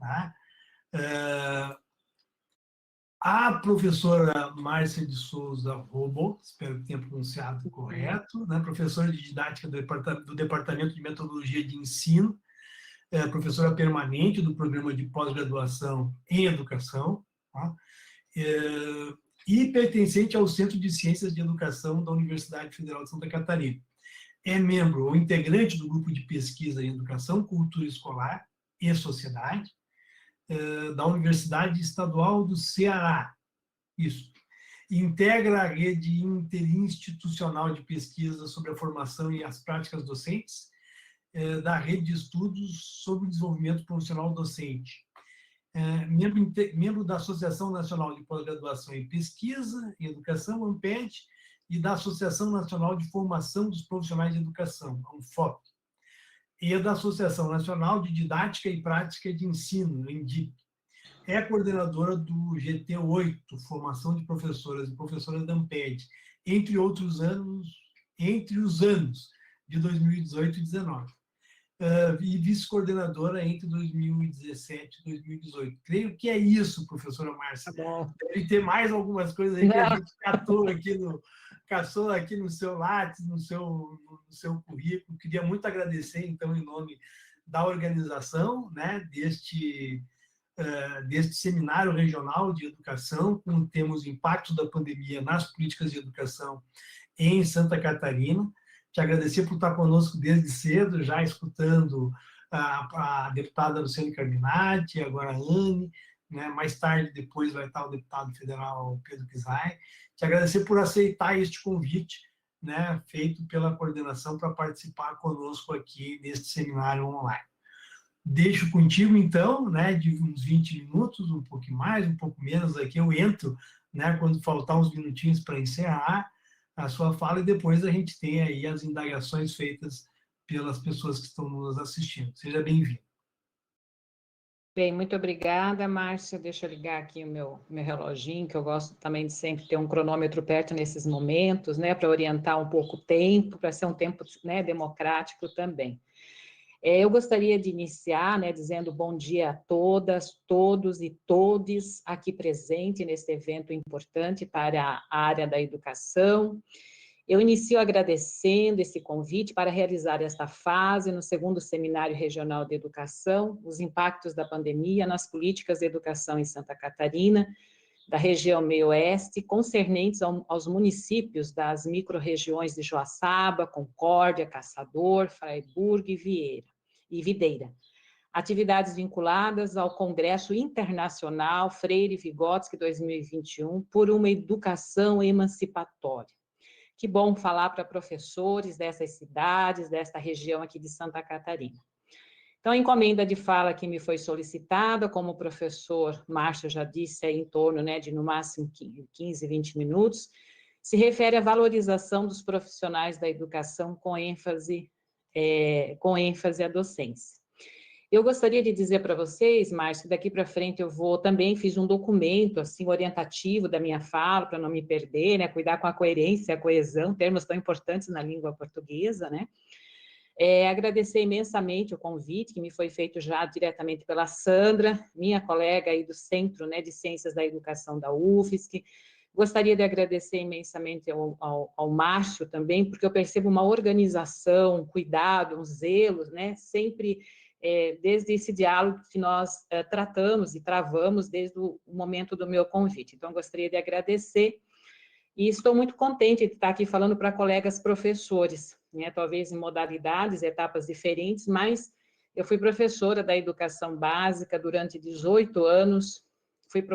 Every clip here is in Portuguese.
Tá? A professora Márcia de Souza Robo, espero que tenha pronunciado correto, né? Professora de didática do Departamento de Metodologia de Ensino, professora permanente do programa de pós-graduação em Educação, tá? E pertencente ao Centro de Ciências de Educação da Universidade Federal de Santa Catarina. É membro ou integrante do grupo de pesquisa em Educação, Cultura Escolar e Sociedade, da Universidade Estadual do Ceará. Isso. Integra a rede interinstitucional de pesquisa sobre a formação e as práticas docentes, da rede de estudos sobre o desenvolvimento profissional docente. Membro da Associação Nacional de Pós-Graduação em Pesquisa em Educação, ANPED, e da Associação Nacional de Formação dos Profissionais de Educação, ANFOP, e da Associação Nacional de Didática e Prática de Ensino, ENDIP. É coordenadora do GT8, Formação de Professoras e Professoras da ANPED, entre os anos de 2018 e 2019. E vice-coordenadora entre 2017 e 2018. Creio que é isso, professora Márcia. Deve ter mais algumas coisas aí que a gente caçou aqui no seu Lattes, no seu currículo. Queria muito agradecer, então, em nome da organização, né, deste seminário regional de educação, com temas impactos da pandemia nas políticas de educação em Santa Catarina. Te agradecer por estar conosco desde cedo, já escutando a deputada Luciane Carminati, agora a Anne, né? Mais tarde, depois, vai estar o deputado federal Pedro Kizai. Te agradecer por aceitar este convite, né, feito pela coordenação para participar conosco aqui neste seminário online. Deixo contigo, então, né, de uns 20 minutos, um pouco mais, um pouco menos aqui, eu entro, né, quando faltar uns minutinhos para encerrar a sua fala, e depois a gente tem aí as indagações feitas pelas pessoas que estão nos assistindo. Seja bem-vindo. Bem, muito obrigada, Márcia. Deixa eu ligar aqui o meu reloginho, que eu gosto também de sempre ter um cronômetro perto nesses momentos, né, para orientar um pouco o tempo, para ser um tempo, né, democrático também. Eu gostaria de iniciar, né, dizendo bom dia a todas, todos e todes aqui presentes neste evento importante para a área da educação. Eu inicio agradecendo esse convite para realizar esta fase no segundo Seminário Regional de Educação, os impactos da pandemia nas políticas de educação em Santa Catarina, da região meio-oeste, concernentes aos municípios das micro-regiões de Joaçaba, Concórdia, Caçador, Fraiburgo e Videira. Atividades vinculadas ao Congresso Internacional Freire Vygotsky 2021 por uma educação emancipatória. Que bom falar para professores dessas cidades, desta região aqui de Santa Catarina. Então, a encomenda de fala que me foi solicitada, como o professor Márcio já disse, é em torno, né, de no máximo 15, 20 minutos, se refere à valorização dos profissionais da educação com ênfase à docência. Eu gostaria de dizer para vocês, Márcio, que daqui para frente também fiz um documento, assim, orientativo da minha fala, para não me perder, né, cuidar com a coerência, a coesão, termos tão importantes na língua portuguesa, né. Agradecer imensamente o convite que me foi feito já diretamente pela Sandra, minha colega aí do Centro, né, de Ciências da Educação da UFSC. Gostaria de agradecer imensamente ao Márcio também, porque eu percebo uma organização, um cuidado, um zelo, né, sempre desde esse diálogo que nós tratamos e travamos desde o momento do meu convite. Então, gostaria de agradecer. E estou muito contente de estar aqui falando para colegas professores, né, talvez em modalidades, etapas diferentes, mas eu fui professora da educação básica durante 18 anos,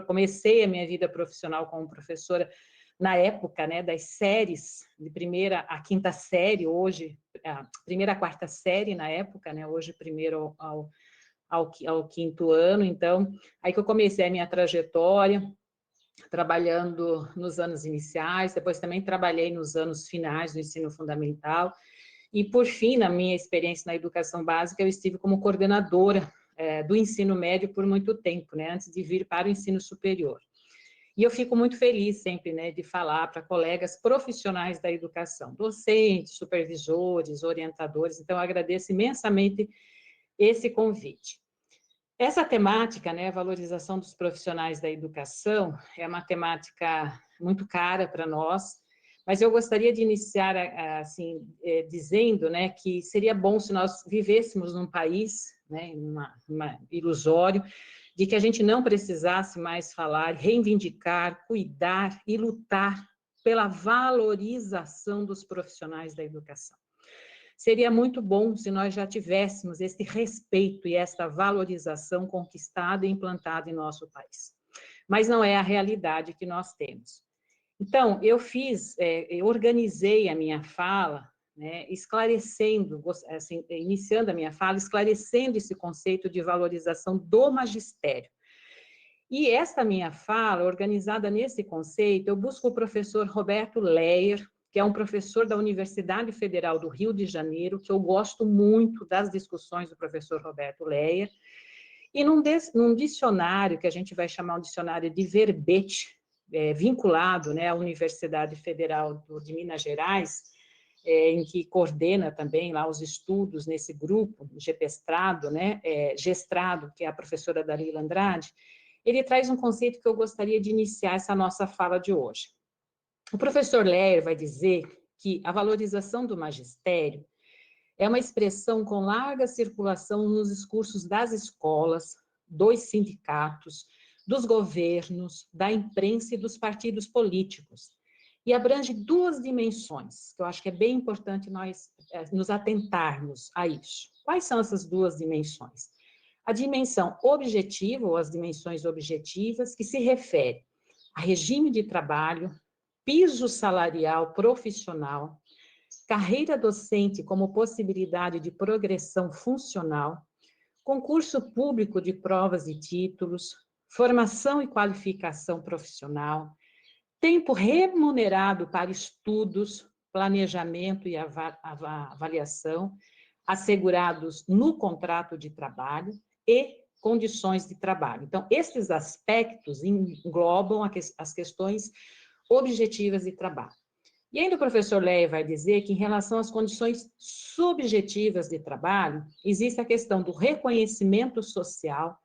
comecei a minha vida profissional como professora na época, né, das séries, de primeira a quinta série, hoje, a primeira a quarta série na época, né, hoje primeiro ao quinto ano, então, aí que eu comecei a minha trajetória, trabalhando nos anos iniciais, depois também trabalhei nos anos finais do ensino fundamental, e por fim, na minha experiência na educação básica, eu estive como coordenadora do ensino médio por muito tempo, né, antes de vir para o ensino superior. E eu fico muito feliz sempre, né, de falar para colegas profissionais da educação, docentes, supervisores, orientadores, então eu agradeço imensamente esse convite. Essa temática, né, valorização dos profissionais da educação, é uma temática muito cara para nós, mas eu gostaria de iniciar, assim, dizendo, né, que seria bom se nós vivêssemos num país, né, ilusório, de que a gente não precisasse mais falar, reivindicar, cuidar e lutar pela valorização dos profissionais da educação. Seria muito bom se nós já tivéssemos esse respeito e esta valorização conquistada e implantada em nosso país. Mas não é a realidade que nós temos. Então, eu organizei a minha fala, né, esclarecendo, assim, iniciando a minha fala, esclarecendo esse conceito de valorização do magistério. E esta minha fala, organizada nesse conceito, eu busco o professor Roberto Leyer, que é um professor da Universidade Federal do Rio de Janeiro, que eu gosto muito das discussões do professor Roberto Leyer, e num dicionário, que a gente vai chamar um dicionário de verbete, vinculado, né, à Universidade Federal de Minas Gerais, em que coordena também lá os estudos nesse grupo, GEPestrado, né, Gestrado, que é a professora Dalila Andrade, ele traz um conceito que eu gostaria de iniciar essa nossa fala de hoje. O professor Leyer vai dizer que a valorização do magistério é uma expressão com larga circulação nos discursos das escolas, dos sindicatos, dos governos, da imprensa e dos partidos políticos. E abrange duas dimensões, que eu acho que é bem importante nós nos atentarmos a isso. Quais são essas duas dimensões? A dimensão objetiva, ou as dimensões objetivas, que se refere a regime de trabalho, piso salarial profissional, carreira docente como possibilidade de progressão funcional, concurso público de provas e títulos, formação e qualificação profissional, tempo remunerado para estudos, planejamento e avaliação, assegurados no contrato de trabalho e condições de trabalho. Então, esses aspectos englobam as questões objetivas de trabalho. E ainda o professor Leyer vai dizer que, em relação às condições subjetivas de trabalho, existe a questão do reconhecimento social,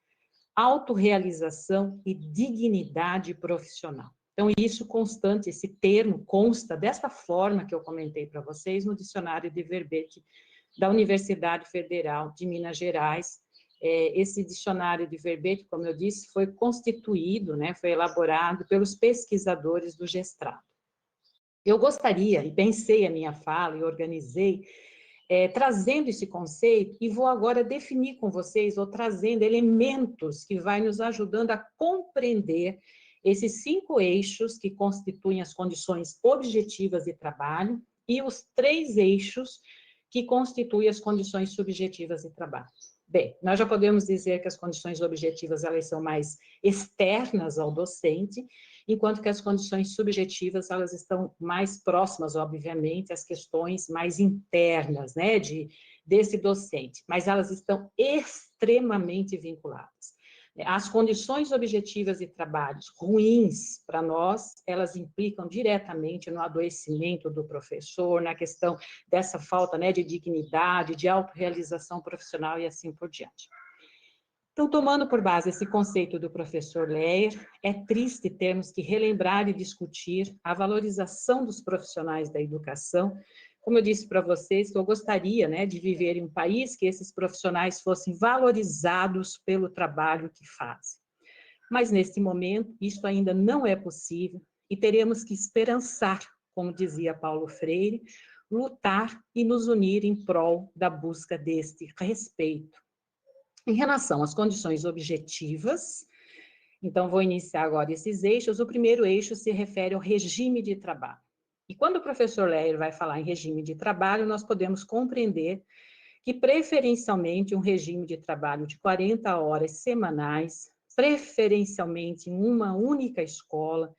autorrealização e dignidade profissional. Então, isso constante, esse termo consta desta forma que eu comentei para vocês no dicionário de verbete da Universidade Federal de Minas Gerais. Esse dicionário de verbete, como eu disse, foi constituído, né, foi elaborado pelos pesquisadores do Gestrado. Eu gostaria, e pensei a minha fala, e organizei, trazendo esse conceito, e vou agora definir com vocês, ou trazendo elementos que vai nos ajudando a compreender esses 5 eixos que constituem as condições objetivas de trabalho, e os 3 eixos que constituem as condições subjetivas de trabalho. Bem, nós já podemos dizer que as condições objetivas, elas são mais externas ao docente, enquanto que as condições subjetivas, elas estão mais próximas, obviamente, às questões mais internas, né, desse docente, mas elas estão extremamente vinculadas. As condições objetivas de trabalho ruins para nós, elas implicam diretamente no adoecimento do professor, na questão dessa falta, né, de dignidade, de autorrealização profissional e assim por diante. Então, tomando por base esse conceito do professor Leyer, é triste termos que relembrar e discutir a valorização dos profissionais da educação. Como eu disse para vocês, eu gostaria, né, de viver em um país que esses profissionais fossem valorizados pelo trabalho que fazem. Mas, nesse momento, isso ainda não é possível e teremos que esperançar, como dizia Paulo Freire, lutar e nos unir em prol da busca deste respeito. Em relação às condições objetivas, então vou iniciar agora esses eixos. O primeiro eixo se refere ao regime de trabalho. E quando o professor Leyer vai falar em regime de trabalho, nós podemos compreender que, preferencialmente, um regime de trabalho de 40 horas semanais, preferencialmente em uma única escola,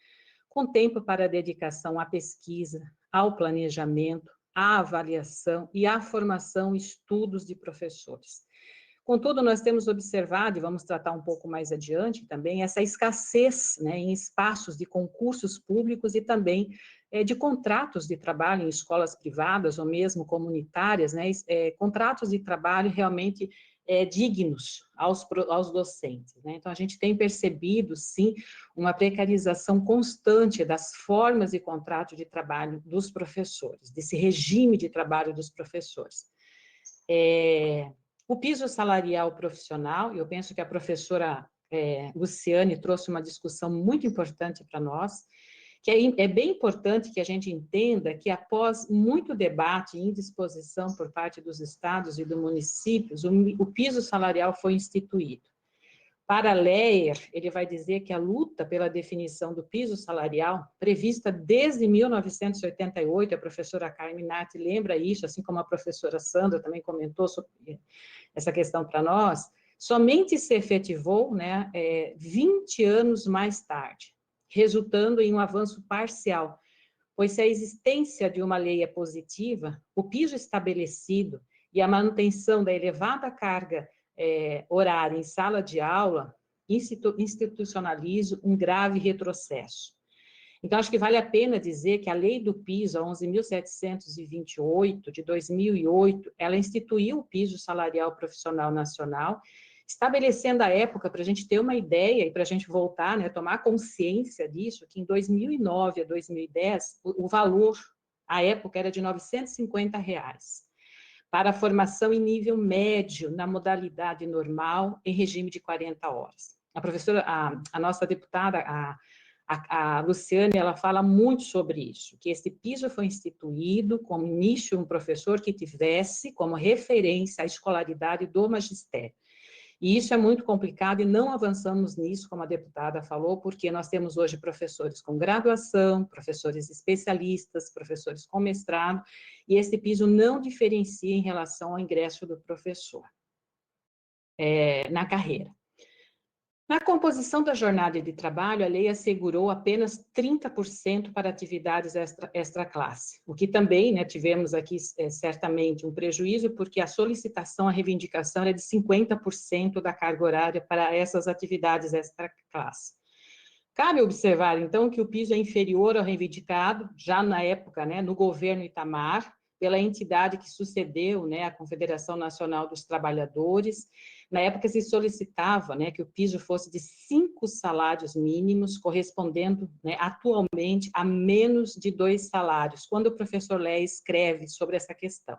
com tempo para dedicação à pesquisa, ao planejamento, à avaliação e à formação e estudos de professores. Contudo, nós temos observado, e vamos tratar um pouco mais adiante também, essa escassez, né, em espaços de concursos públicos e também de contratos de trabalho em escolas privadas ou mesmo comunitárias, né, contratos de trabalho realmente dignos aos docentes, né? Então, a gente tem percebido, sim, uma precarização constante das formas e contrato de trabalho dos professores, desse regime de trabalho dos professores. O piso salarial profissional, eu penso que a professora Luciane trouxe uma discussão muito importante para nós, que é bem importante que a gente entenda que após muito debate e indisposição por parte dos estados e dos municípios, o piso salarial foi instituído. Para Leyer, ele vai dizer que a luta pela definição do piso salarial, prevista desde 1988, a professora Carmen Natti lembra isso, assim como a professora Sandra também comentou sobre essa questão para nós, somente se efetivou, né, 20 anos mais tarde, resultando em um avanço parcial, pois se a existência de uma lei é positiva, o piso estabelecido e a manutenção da elevada carga horária em sala de aula institucionaliza um grave retrocesso. Então, acho que vale a pena dizer que a lei do piso, a 11.728, de 2008, ela instituiu o piso salarial profissional nacional, estabelecendo a época, para a gente ter uma ideia e para a gente voltar, né, tomar consciência disso, que em 2009 a 2010, o valor, à época, era de R$ 950, para a formação em nível médio, na modalidade normal, em regime de 40 horas. A professora, a nossa deputada, a Luciane, ela fala muito sobre isso, que esse piso foi instituído como início um professor que tivesse como referência a escolaridade do magistério. E isso é muito complicado e não avançamos nisso, como a deputada falou, porque nós temos hoje professores com graduação, professores especialistas, professores com mestrado, e esse piso não diferencia em relação ao ingresso do professor na carreira. Na composição da jornada de trabalho, a lei assegurou apenas 30% para atividades extra-classe, o que também, né, tivemos aqui certamente um prejuízo, porque a solicitação, a reivindicação era de 50% da carga horária para essas atividades extra-classe. Cabe observar, então, que o piso é inferior ao reivindicado, já na época, né, no governo Itamar, pela entidade que sucedeu, né, a Confederação Nacional dos Trabalhadores. Na época se solicitava, né, que o piso fosse de 5 salários mínimos, correspondendo, né, atualmente a menos de 2 salários, quando o professor Lé escreve sobre essa questão.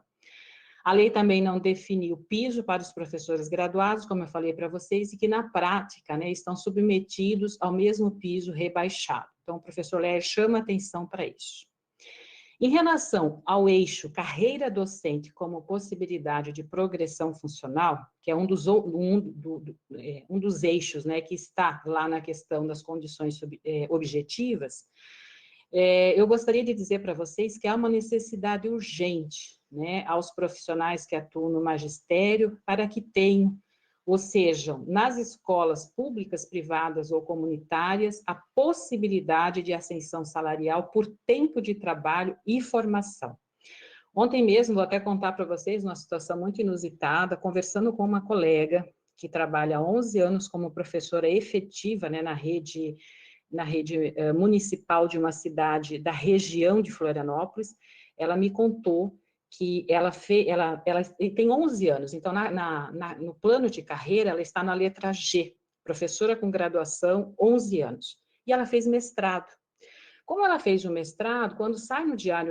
A lei também não definiu piso para os professores graduados, como eu falei para vocês, e que na prática, né, estão submetidos ao mesmo piso rebaixado. Então, o professor Lé chama atenção para isso. Em relação ao eixo carreira docente como possibilidade de progressão funcional, que é um dos eixos, né, que está lá na questão das condições objetivas, eu gostaria de dizer para vocês que há uma necessidade urgente, né, aos profissionais que atuam no magistério para que tenham, ou sejam, nas escolas públicas, privadas ou comunitárias, a possibilidade de ascensão salarial por tempo de trabalho e formação. Ontem mesmo, vou até contar para vocês uma situação muito inusitada, conversando com uma colega que trabalha há 11 anos como professora efetiva, né, na rede municipal de uma cidade da região de Florianópolis. Ela me contou que ela tem 11 anos, então no plano de carreira ela está na letra G, professora com graduação, 11 anos, e ela fez mestrado. Como ela fez o mestrado, quando sai no diário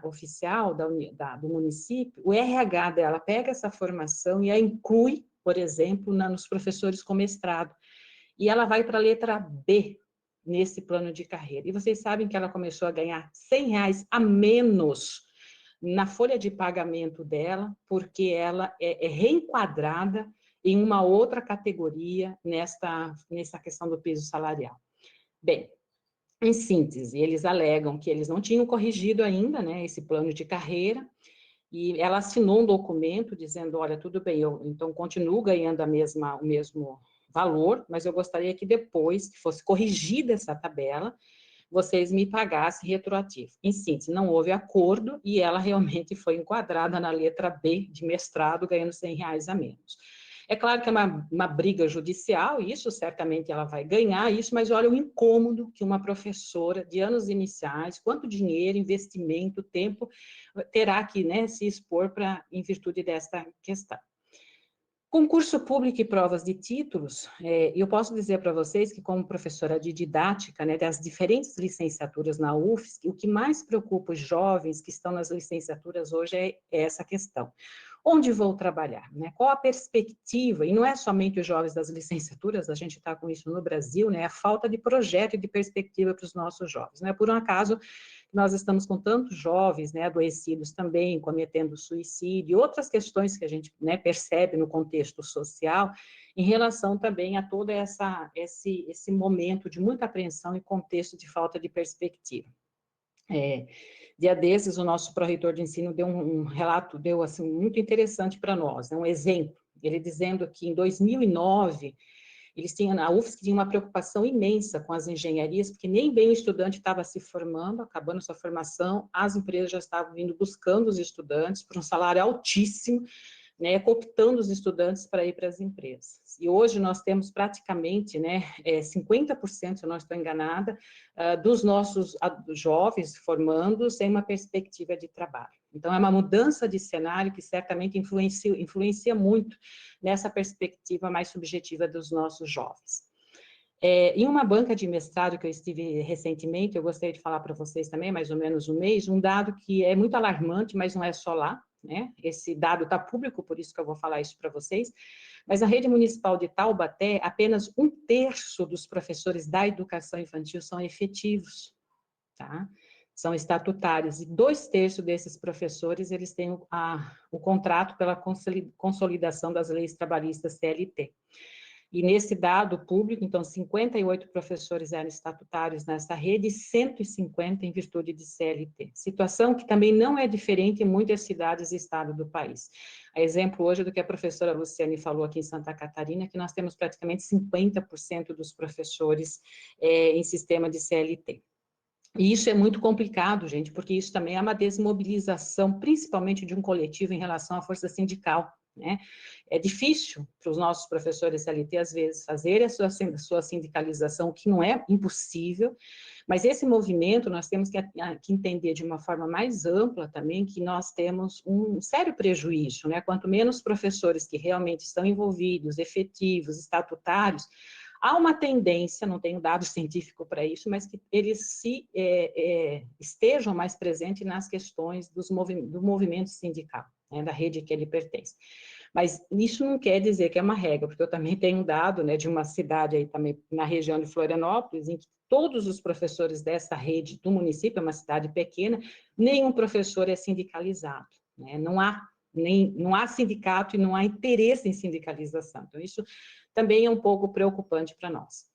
oficial do município, o RH dela pega essa formação e a inclui, por exemplo, nos professores com mestrado, e ela vai para a letra B, nesse plano de carreira. E vocês sabem que ela começou a ganhar R$100 a menos na folha de pagamento dela, porque ela é reenquadrada em uma outra categoria nessa questão do piso salarial. Bem, em síntese, eles alegam que eles não tinham corrigido ainda, né, esse plano de carreira, e ela assinou um documento dizendo, olha, tudo bem, eu então continuo ganhando o mesmo valor, mas eu gostaria que depois que fosse corrigida essa tabela, vocês me pagassem retroativo. Em síntese, não houve acordo e ela realmente foi enquadrada na letra B de mestrado, ganhando R$100 a menos. É claro que é uma briga judicial, isso certamente ela vai ganhar isso, mas olha o incômodo que uma professora de anos iniciais, quanto dinheiro, investimento, tempo, terá que, né, se expor em virtude desta questão. Concurso público e provas de títulos, eu posso dizer para vocês que, como professora de didática, né, das diferentes licenciaturas na UFSC, o que mais preocupa os jovens que estão nas licenciaturas hoje é essa questão. Onde vou trabalhar? Né? Qual a perspectiva? E não é somente os jovens das licenciaturas, a gente está com isso no Brasil, né? A falta de projeto e de perspectiva para os nossos jovens. Não é por um acaso nós estamos com tantos jovens, né, adoecidos também, cometendo suicídio, e outras questões que a gente, né, percebe no contexto social, em relação também a todo esse momento de muita apreensão e contexto de falta de perspectiva. Dia desses, o nosso pró-reitor de ensino deu um relato, deu assim, muito interessante para nós, né, um exemplo, ele dizendo que em 2009, a UFSC tinha uma preocupação imensa com as engenharias, porque nem bem o estudante estava se formando, acabando sua formação, as empresas já estavam vindo buscando os estudantes por um salário altíssimo, né, cooptando os estudantes para ir para as empresas. E hoje nós temos praticamente, né, 50%, se eu não estou enganada, dos nossos jovens formando sem uma perspectiva de trabalho. Então, é uma mudança de cenário que certamente influencia muito nessa perspectiva mais subjetiva dos nossos jovens. Em uma banca de mestrado que eu estive recentemente, eu gostaria de falar para vocês também, mais ou menos um mês, um dado que é muito alarmante, mas não é só lá, né? Esse dado está público, por isso que eu vou falar isso para vocês, mas na rede municipal de Taubaté, apenas 1/3 dos professores da educação infantil são efetivos, tá? São estatutários, e 2/3 desses professores, eles têm o contrato pela consolidação das leis trabalhistas CLT. E nesse dado público, então, 58 professores eram estatutários nessa rede e 150 em virtude de CLT. Situação que também não é diferente em muitas cidades e estados do país. A exemplo hoje do que a professora Luciane falou aqui em Santa Catarina, que nós temos praticamente 50% dos professores em sistema de CLT. E isso é muito complicado, gente, porque isso também é uma desmobilização, principalmente de um coletivo em relação à força sindical, né? É difícil para os nossos professores CLT, às vezes, fazer a sua sindicalização, o que não é impossível, mas esse movimento nós temos que entender de uma forma mais ampla também, que nós temos um sério prejuízo, né? Quanto menos professores que realmente estão envolvidos, efetivos, estatutários, há uma tendência, não tenho dado científico para isso, mas que eles estejam mais presentes nas questões do movimento sindical, né, da rede que ele pertence. Mas isso não quer dizer que é uma regra, porque eu também tenho um dado, né, de uma cidade aí também na região de Florianópolis, em que todos os professores dessa rede do município, é uma cidade pequena, nenhum professor é sindicalizado, né, não há sindicato e não há interesse em sindicalização. Então, isso também é um pouco preocupante para nós.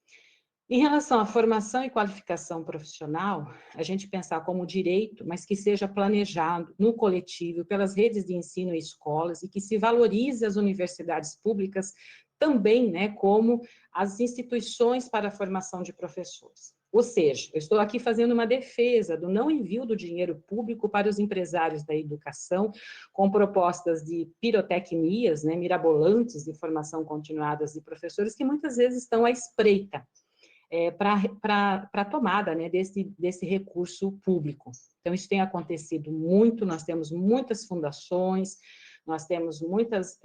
Em relação à formação e qualificação profissional, a gente pensar como direito, mas que seja planejado no coletivo, pelas redes de ensino e escolas, e que se valorize as universidades públicas também, né, como as instituições para a formação de professores. Ou seja, eu estou aqui fazendo uma defesa do não envio do dinheiro público para os empresários da educação, com propostas de pirotecnias, né, mirabolantes de formação continuadas de professores, que muitas vezes estão à espreita para a tomada, né, desse recurso público. Então, isso tem acontecido muito, nós temos muitas fundações, nós temos muitos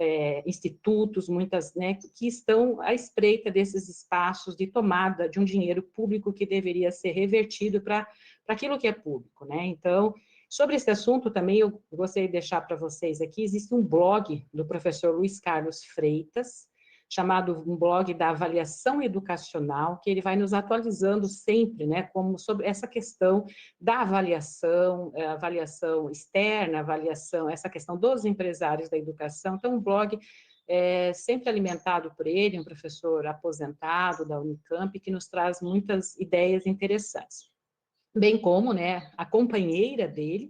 institutos, muitas, né, que estão à espreita desses espaços de tomada de um dinheiro público que deveria ser revertido para aquilo que é público, né? Então, sobre esse assunto também, eu gostaria de deixar para vocês aqui, existe um blog do professor Luiz Carlos Freitas, chamado um blog da avaliação educacional, que ele vai nos atualizando sempre, né, como sobre essa questão da avaliação externa, essa questão dos empresários da educação. Então, um blog sempre alimentado por ele, um professor aposentado da Unicamp, que nos traz muitas ideias interessantes. Bem como, né, a companheira dele,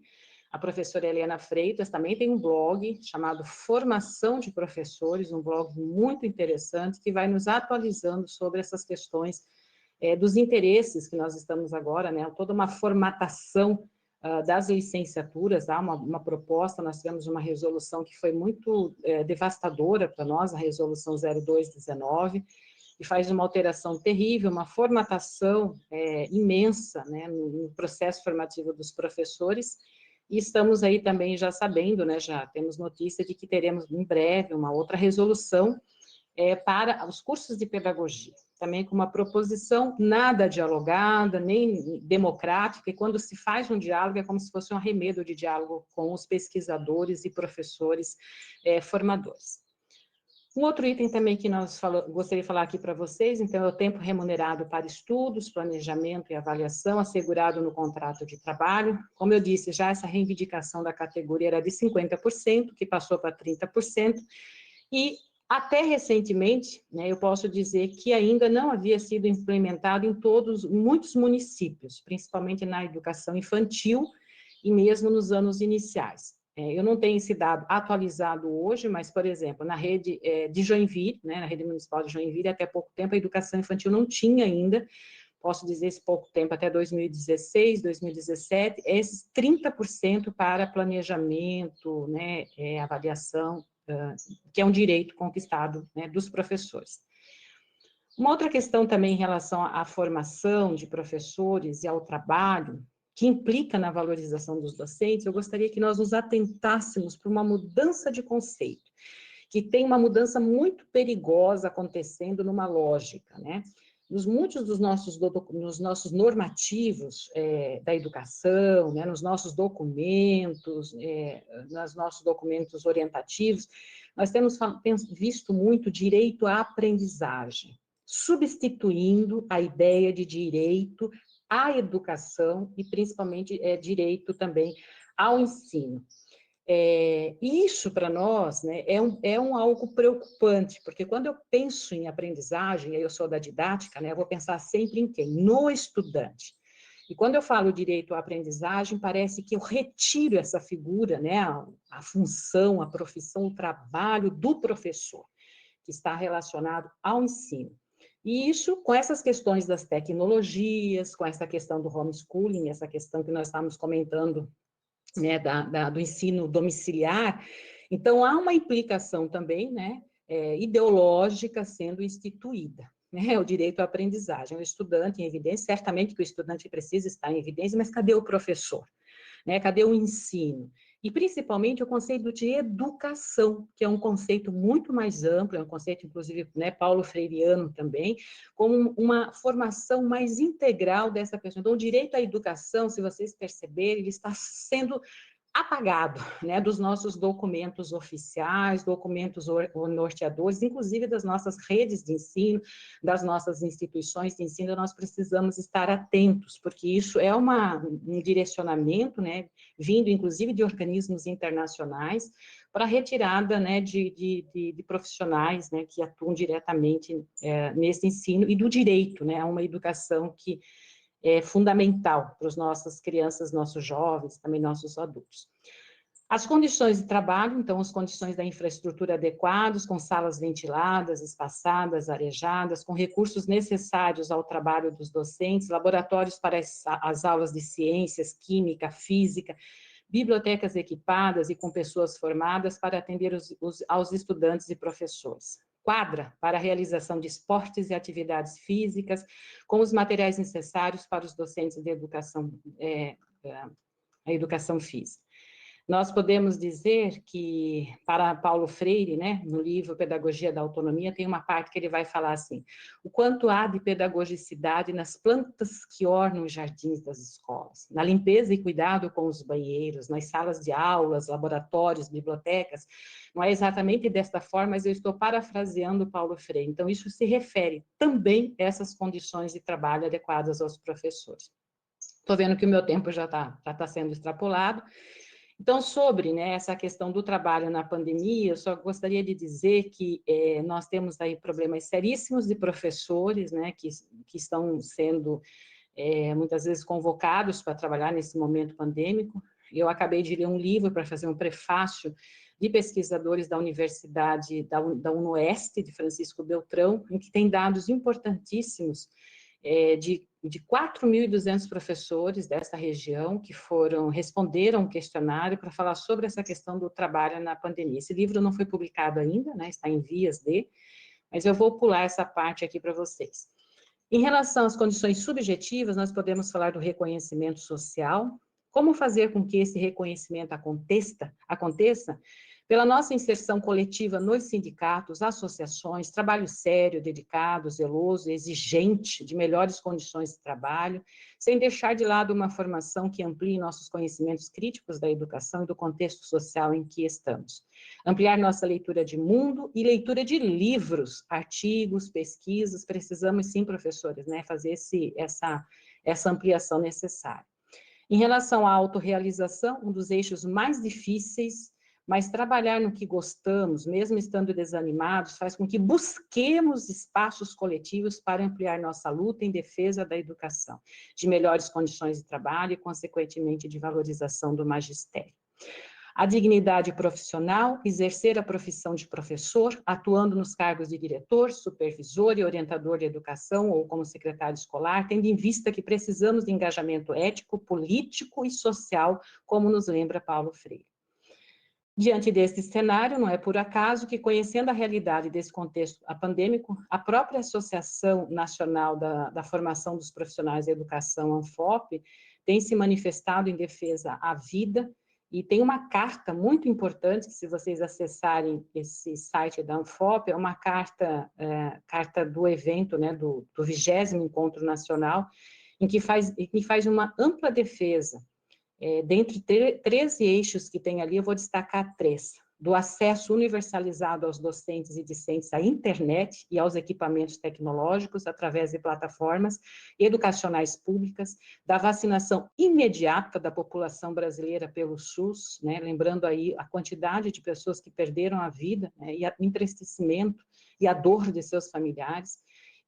a professora Helena Freitas, também tem um blog chamado Formação de Professores, um blog muito interessante, que vai nos atualizando sobre essas questões dos interesses que nós estamos agora, né, toda uma formatação das licenciaturas, há uma proposta, nós tivemos uma resolução que foi muito devastadora para nós, a resolução 0219, e faz uma alteração terrível, uma formatação imensa, né, no processo formativo dos professores, E estamos aí também já sabendo, né, já temos notícia de que teremos em breve uma outra resolução para os cursos de pedagogia, também com uma proposição nada dialogada, nem democrática, e quando se faz um diálogo é como se fosse um arremedo de diálogo com os pesquisadores e professores formadores. Um outro item também que gostaria de falar aqui para vocês, então, é o tempo remunerado para estudos, planejamento e avaliação, assegurado no contrato de trabalho. Como eu disse, já essa reivindicação da categoria era de 50%, que passou para 30%, e até recentemente, né, eu posso dizer que ainda não havia sido implementado em muitos municípios, principalmente na educação infantil e mesmo nos anos iniciais. Eu não tenho esse dado atualizado hoje, mas, por exemplo, na rede de Joinville, né, na rede municipal de Joinville, até pouco tempo a educação infantil não tinha ainda, posso dizer esse pouco tempo, até 2016, 2017, esses 30% para planejamento, né, avaliação, que é um direito conquistado, né, dos professores. Uma outra questão também em relação à formação de professores e ao trabalho, que implica na valorização dos docentes, eu gostaria que nós nos atentássemos para uma mudança de conceito, que tem uma mudança muito perigosa acontecendo numa lógica, né? Muitos dos nossos normativos da educação, né, nos nossos documentos, nos nossos documentos orientativos, nós temos visto muito direito à aprendizagem, substituindo a ideia de direito à educação e, principalmente, direito também ao ensino. Isso, para nós, né, é algo preocupante, porque quando eu penso em aprendizagem, eu sou da didática, né, eu vou pensar sempre em quem? No estudante. E quando eu falo direito à aprendizagem, parece que eu retiro essa figura, né, a função, a profissão, o trabalho do professor, que está relacionado ao ensino. E isso, com essas questões das tecnologias, com essa questão do homeschooling, essa questão que nós estamos comentando, né, do ensino domiciliar, então há uma implicação também, né, ideológica sendo instituída, né, o direito à aprendizagem, o estudante em evidência, certamente que o estudante precisa estar em evidência, mas cadê o professor? Né, cadê o ensino? E, principalmente, o conceito de educação, que é um conceito muito mais amplo, é um conceito, inclusive, né, paulo freireano também, como uma formação mais integral dessa pessoa. Então, o direito à educação, se vocês perceberem, ele está sendo apagado, né, dos nossos documentos oficiais, documentos norteadores, inclusive das nossas redes de ensino, das nossas instituições de ensino, nós precisamos estar atentos, porque isso é um direcionamento, né, vindo inclusive de organismos internacionais, para retirada, né, de profissionais, né, que atuam diretamente nesse ensino, e do direito, né, a uma educação que é fundamental para as nossas crianças, nossos jovens, também nossos adultos. As condições de trabalho, então, as condições da infraestrutura adequadas, com salas ventiladas, espaçadas, arejadas, com recursos necessários ao trabalho dos docentes, laboratórios para as aulas de ciências, química, física, bibliotecas equipadas e com pessoas formadas para atender aos estudantes e professores. Quadra para a realização de esportes e atividades físicas, com os materiais necessários para os docentes de educação, a educação física. Nós podemos dizer que, para Paulo Freire, né, no livro Pedagogia da Autonomia, tem uma parte que ele vai falar assim: o quanto há de pedagogicidade nas plantas que ornam os jardins das escolas, na limpeza e cuidado com os banheiros, nas salas de aulas, laboratórios, bibliotecas. Não é exatamente desta forma, mas eu estou parafraseando Paulo Freire. Então, isso se refere também a essas condições de trabalho adequadas aos professores. Estou vendo que o meu tempo já está sendo extrapolado. Então, sobre, né, essa questão do trabalho na pandemia, eu só gostaria de dizer que nós temos aí problemas seríssimos de professores, né, que estão sendo muitas vezes convocados para trabalhar nesse momento pandêmico. Eu acabei de ler um livro para fazer um prefácio de pesquisadores da Universidade da UNOeste, de Francisco Beltrão, em que tem dados importantíssimos de 4.200 professores dessa região que responderam um questionário para falar sobre essa questão do trabalho na pandemia. Esse livro não foi publicado ainda, né, está em vias de, mas eu vou pular essa parte aqui para vocês. Em relação às condições subjetivas, nós podemos falar do reconhecimento social, Como fazer com que esse reconhecimento aconteça pela nossa inserção coletiva nos sindicatos, associações, trabalho sério, dedicado, zeloso, exigente, de melhores condições de trabalho, sem deixar de lado uma formação que amplie nossos conhecimentos críticos da educação e do contexto social em que estamos. Ampliar nossa leitura de mundo e leitura de livros, artigos, pesquisas, precisamos sim, professores, né, fazer essa ampliação necessária. Em relação à autorrealização, um dos eixos mais difíceis, mas trabalhar no que gostamos, mesmo estando desanimados, faz com que busquemos espaços coletivos para ampliar nossa luta em defesa da educação, de melhores condições de trabalho e, consequentemente, de valorização do magistério. A dignidade profissional, exercer a profissão de professor, atuando nos cargos de diretor, supervisor e orientador de educação ou como secretário escolar, tendo em vista que precisamos de engajamento ético, político e social, como nos lembra Paulo Freire. Diante deste cenário, não é por acaso que, conhecendo a realidade desse contexto pandêmico, a própria Associação Nacional da Formação dos Profissionais da Educação, ANFOP, tem se manifestado em defesa à vida e tem uma carta muito importante, que se vocês acessarem esse site da ANFOP, é uma carta do evento, né, do 20º Encontro Nacional, em que faz uma ampla defesa. Dentre 13 eixos que tem ali, eu vou destacar 3. Do acesso universalizado aos docentes e discentes à internet e aos equipamentos tecnológicos através de plataformas educacionais públicas, da vacinação imediata da população brasileira pelo SUS, né, lembrando aí a quantidade de pessoas que perderam a vida, né, e o entristecimento e a dor de seus familiares.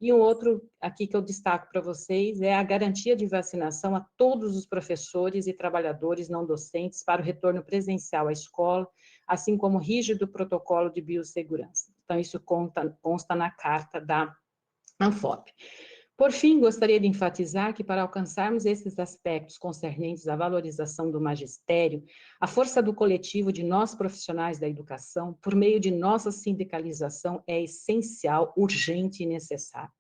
E um outro aqui que eu destaco para vocês é a garantia de vacinação a todos os professores e trabalhadores não docentes para o retorno presencial à escola, assim como rígido protocolo de biossegurança. Então, isso consta na carta da ANFOP. Por fim, gostaria de enfatizar que, para alcançarmos esses aspectos concernentes à valorização do magistério, a força do coletivo de nós profissionais da educação, por meio de nossa sindicalização, é essencial, urgente e necessária.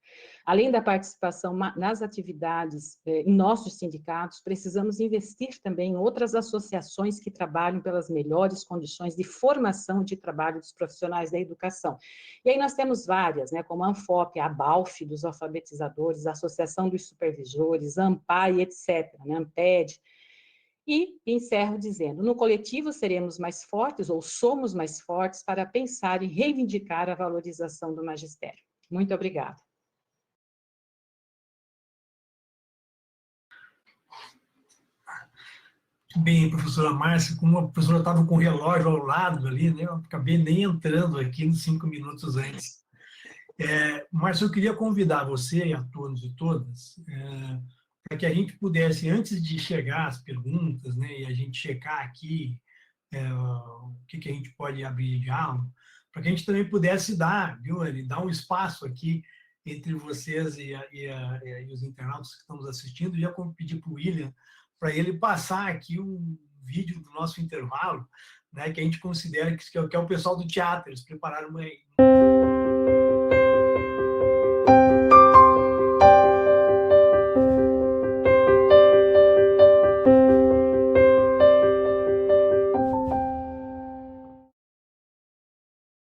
Além da participação nas atividades em nossos sindicatos, precisamos investir também em outras associações que trabalham pelas melhores condições de formação de trabalho dos profissionais da educação. E aí nós temos várias, né, como a ANFOP, a ABALF dos alfabetizadores, a Associação dos Supervisores, a AMPAI, etc., né, AMPED. E encerro dizendo, no coletivo seremos mais fortes, ou somos mais fortes, para pensar e reivindicar a valorização do magistério. Muito obrigada. Bem, professora Márcia, como a professora estava com o relógio ao lado ali, né, eu acabei nem entrando aqui nos 5 minutos antes. Márcia, eu queria convidar você e a todos e todas para que a gente pudesse, antes de chegar às perguntas, né, e a gente checar aqui o que a gente pode abrir de diálogo, para que a gente também pudesse dar um espaço aqui entre vocês e os internautas que estamos assistindo. Eu ia pedir para o William para ele passar aqui um vídeo do nosso intervalo, né, que a gente considera que é o pessoal do teatro. Eles prepararam uma